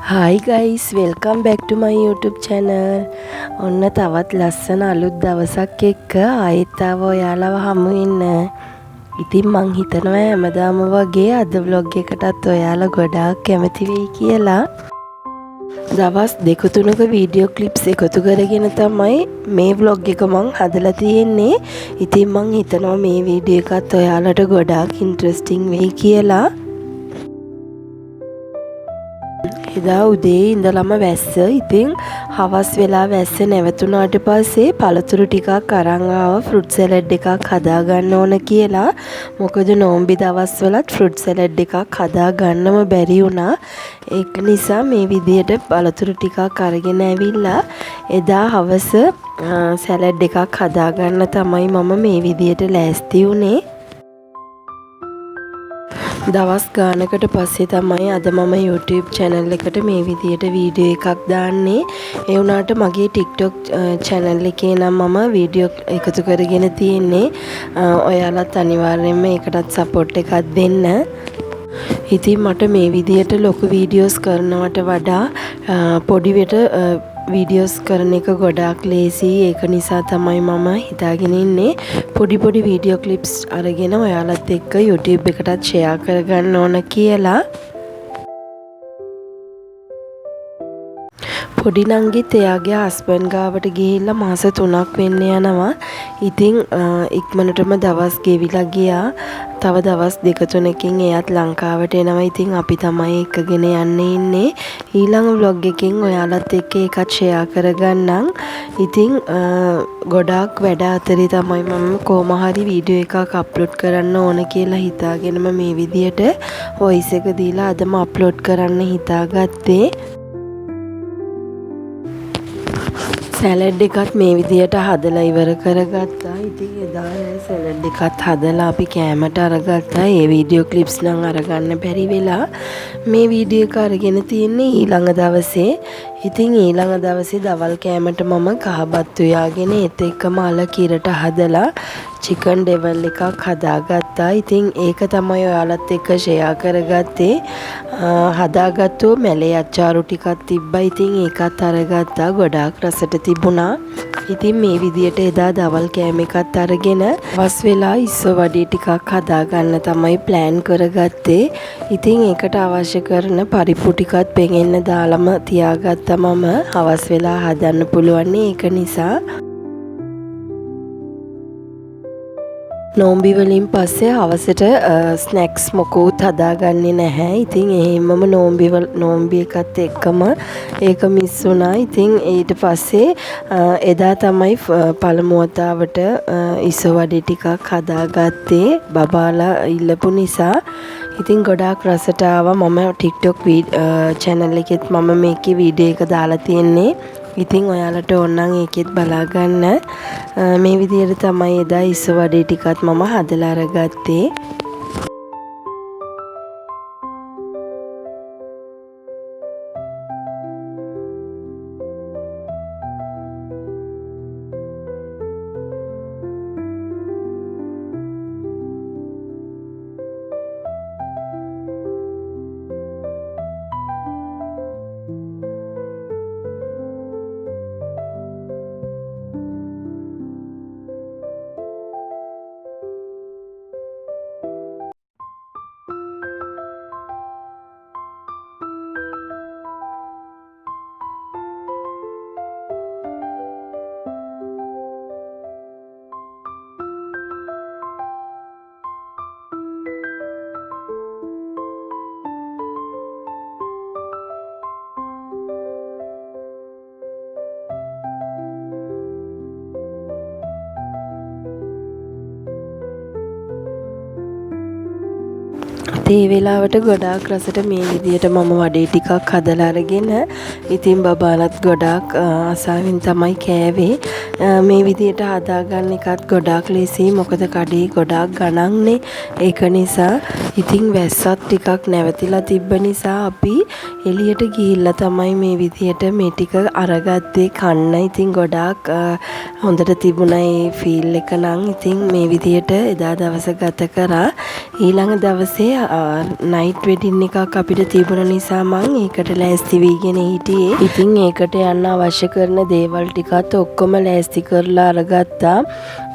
Hi guys, welcome back to my YouTube channel. ඔන්න තවත් ලස්සන අලුත් දවසක් එක්ක ආයෙත් ආවා ඔයාලව හමු වෙන්න. ඉතින් මං හිතනවා හැමදාම වගේ අද vlog එකටත් ඔයාලා ගොඩාක් කැමති වෙයි කියලා. දවස් දෙක තුනක වීඩියෝ ක්ලිප්ස් එකතු කරගෙන තමයි මේ vlog එක මං හදලා තියෙන්නේ. ඉතින් මං හිතනවා මේ වීඩියෝ එකත් ඔයාලට ගොඩාක් ඉන්ට්‍රස්ටිං වෙයි කියලා. එදා උදේ ඉඳලම වැස්ස. ඉතින් හවස් වෙලා වැස්ස නැවතුණාට පස්සේ පළතුරු ටිකක් අරන් ආවා ෆෘට් සලාඩ් එකක් හදා ගන්න ඕන කියලා. මොකද නෝම්බි දවස්වලත් ෆෘට් සලාඩ් එකක් හදා ගන්නම බැරි වුණා. ඒක නිසා මේ විදියට පළතුරු ටිකක් අරගෙන ඇවිල්ලා එදා හවස සලාඩ් එකක් හදා ගන්න තමයි මම මේ විදියට ලෑස්ති වුණේ. දවස් ගානකට පස්සේ තමයි අද මම YouTube channel එකට මේ විදියට වීඩියෝ එකක් දාන්නේ. ඒ වුණාට මගේ TikTok channel එකේ නම් මම වීඩියෝ එකතු කරගෙන තියෙන්නේ. ඔයාලත් අනිවාර්යයෙන්ම ඒකටත් support එකක් දෙන්න. ඉතින් මට මේ විදියට ලොකු වීඩියෝස් කරනවට වඩා පොඩි වීඩියෝස් කරන එක ගොඩාක් ලේසි. ඒක නිසා තමයි මම හිතාගෙන ඉන්නේ පොඩි වීඩියෝ ක්ලිප්ස් අරගෙන ඔයාලත් එක්ක YouTube එකටත් ෂෙයා කරගන්න ඕන කියලා. පොඩි නංගිත් එයාගේ හස්බන්ඩ් ගාවට ගිහිල්ලා මාස 3ක් වෙන්න යනවා. ඉතින් ඉක්මනටම දවස් ගෙවිලා ගියා. තව දවස් දෙක තුනකින් එයාත් ලංකාවට එනවා. ඉතින් අපි තමයි එකගෙන යන්න ඉන්නේ. ඊළඟ vlog එකෙන් ඔයාලත් එක්ක ඒකත් ෂෙයා කරගන්නම්. ඉතින් ගොඩාක් වැඩ අතරේ තමයි මම කොහොම හරි වීඩියෝ එකක් අප්ලෝඩ් කරන්න ඕන කියලා හිතාගෙනම මේ විදියට වොයිස් එක දීලා අදම අප්ලෝඩ් කරන්න හිතාගත්තේ. සැලඩ් එකත් මේ විදියට හදලා ඉවර කරගත්තා. ඉතින් එදා සැලඩ් එකත් හදලා අපි කෑමට අරගත්තා. ඒ වීඩියෝ ක්ලිප්ස් නම් අරගන්න බැරි වෙලා මේ වීඩියෝ එක අරගෙන තියෙන්නේ ඊළඟ දවසේ. ඉතින් ඊළඟ දවසේ දවල් කෑමට මම කහබත්තු යාගෙන ඒත් එක්කම අල කිරට හදලා චිකන් ඩෙවල් එකක් හදාගත්තා. ඉතින් ඒක තමයි ඔයාලත් එක්ක ෂෙයා කරගත්තේ. හදාගත්තෝ මැලේ අච්චාරු ටිකක් තිබ්බා. ඉතින් ඒකත් අරගත්තා. ගොඩාක් රසට තිබුණා. ඉතින් මේ විදියට එදා දවල් කෑම එකත් අරගෙන වස් වෙලා ඉස්සෝ වඩේ ටිකක් හදාගන්න තමයි ප්ලෑන් කරගත්තේ. ඉතින් ඒකට අවශ්‍ය කරන පරිප්පු ටිකත් පෙඟෙන්න දාලම තියාගත්තා. මම හවස් වෙලා හදන්න පුළුවන්. ඒක නිසා නෝම්බි වලින් පස්සේ හවසට ස්නැක්ස් මොකුත් හදාගන්නේ නැහැ. ඉතින් එහෙමම නෝම්බි එකත් එක්කම ඒක මිස් වුණා. ඉතින් ඊට පස්සේ එදා තමයි පළමු වතාවට ඉසෝ වඩේ ටිකක් හදාගත්තේ බබාලා ඉල්ලපු නිසා. ඉතින් ගොඩාක් රසට ආවා. මම TikTok channel එකෙත් මම මේකේ වීඩියෝ එක දාලා තියෙන්නේ. ඉතින් ඔයාලට ඕනනම් ඒකෙත් බලාගන්න. මේ විදියට තමයි එදා ඉස්සෝ වඩේ ටිකත් මම හදලා අරගත්තේ. ඒ වෙලාවට ගොඩාක් රසට මේ විදියට මම වඩේ ටිකක් හදලා අරගෙන ඉතින් බබාලත් ගොඩාක් ආසාවෙන් තමයි කෑවේ. මේ විදියට හදාගන්න එකත් ගොඩාක් ලේසියි. මොකද කඩේ ගොඩාක් ගණන්නේ. ඒක නිසා ඉතින් වැස්සත් ටිකක් නැවතිලා තිබ්බ නිසා අපි එළියට ගිහිල්ලා තමයි මේ විදියට මේ ටික අරගත්තේ කන්න. ඉතින් ගොඩාක් හොඳට තිබුණා ඒ ෆීල් එක නම්. ඉතින් මේ විදියට එදා දවස ගත කරා. ඊළඟ දවසේ නයිට් වෙඩින් එකක් අපිට තිබුණ නිසා මං ඒකට ලෑස්ති වීගෙන හිටියේ. ඉතින් ඒකට යන්න අවශ්‍ය කරන දේවල් ටිකත් ඔක්කොම ලෑස්ති කරලා අරගත්තා.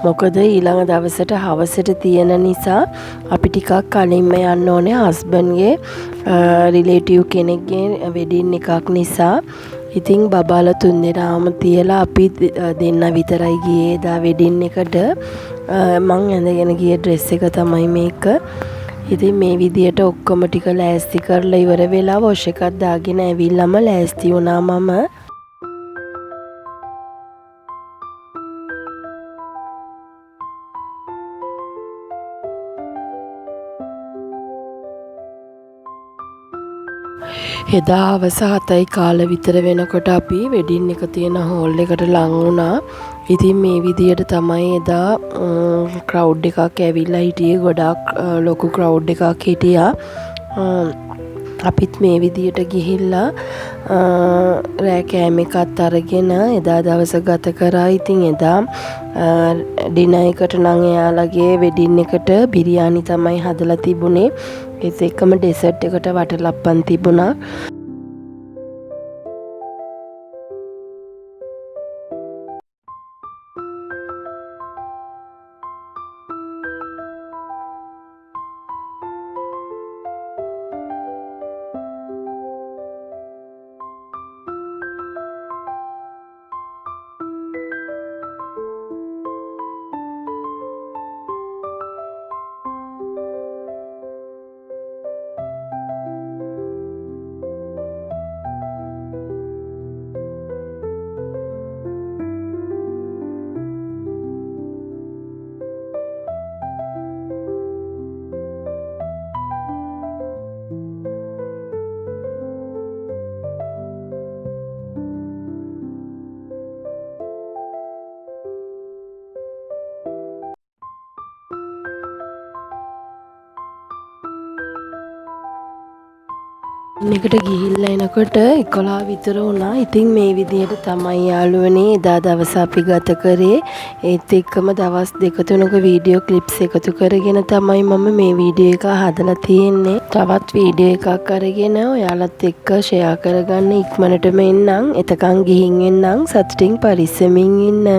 මොකද ඊළඟ දවසට හවසට තියෙන නිසා අපි ටිකක් කලින්ම යන්න ඕනේ හස්බන්ඩ්ගේ රිලේටිව් කෙනෙක්ගේ වෙඩින් එකක් නිසා. ඉතින් බබාලා 3 දෙනාම තියලා අපි දෙන්න විතරයි ගියේ එදා වෙඩින් එකට. මං ඇඳගෙන ගිය ඩ්‍රෙස් එක තමයි මේක. ඉතින් මේ විදියට ඔක්කොම ටික ලෑස්ති කරලා ඉවර වෙලා වොෂ් එකක් දාගෙන ඇවිල්ලාම ලෑස්ති වුණා මම. එදා හවස 7යි කාල විතර වෙනකොට අපි වෙඩින් එක තියෙන හෝල් එකට ලං වුණා. ඉතින් මේ විදියට තමයි එදා ක්‍රවුඩ් එකක් ඇවිල්ලා හිටියේ. ගොඩාක් ලොකු ක්‍රවුඩ් එකක් හිටියා. අපිත් මේ විදියට ගිහිල්ලා රෑ කෑම එකත් අරගෙන එදා දවස ගත කරා. ඉතින් එදා ඩිනර් එකට නම් එයාලගේ වෙඩින් එකට බිරියානි තමයි හදලා තිබුණේ. ඒත් එක්කම ඩෙසර්ට් එකට වටලප්පන් තිබුණා. එකට ගිහිල්ලා එනකොට 11 විතර වුණා. ඉතින් මේ විදිහට තමයි යාළුවනේ එදා දවස අපි ගත කරේ. ඒත් එක්කම දවස් 2-3ක වීඩියෝ ක්ලිප්ස් එකතු කරගෙන තමයි මම මේ වීඩියෝ එක හදලා තියෙන්නේ. තවත් වීඩියෝ එකක් අරගෙන ඔයාලත් එක්ක ෂෙයා කරගන්න ඉක්මනටම එන්නම්. එතකන් ගිහින් එන්නම්. සතුටින් පරිස්සමින් ඉන්න.